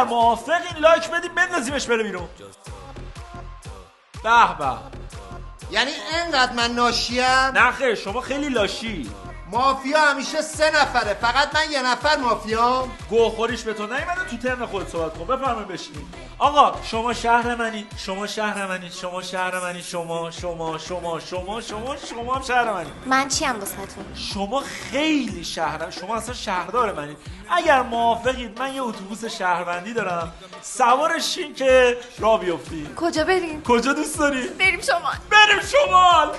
اگر موافقین لایک بدیم بندازیمش بره بیرون. به به. یعنی اینقدر من ناشیم؟ نه خیر، شما خیلی لاشی. مافیا همیشه 3 نفره، فقط من 1 نفر مافیام. گوخوریش به تو نیومده، تو ترن خودت صحبت کن. بفرمایید بشینید. آقا شما شهر منید، شما شهر منید، شما شهر منید، شما هم شهر منید. من چیم واسهتون؟ شما خیلی شهر، شما اصلا شهردار منید. اگر موافقید من یه اتوبوس شهروندی دارم، سوارش شین که راه بیفتید. کجا بریم؟ کجا دوست داری؟ بریم شمال. بریم شمال.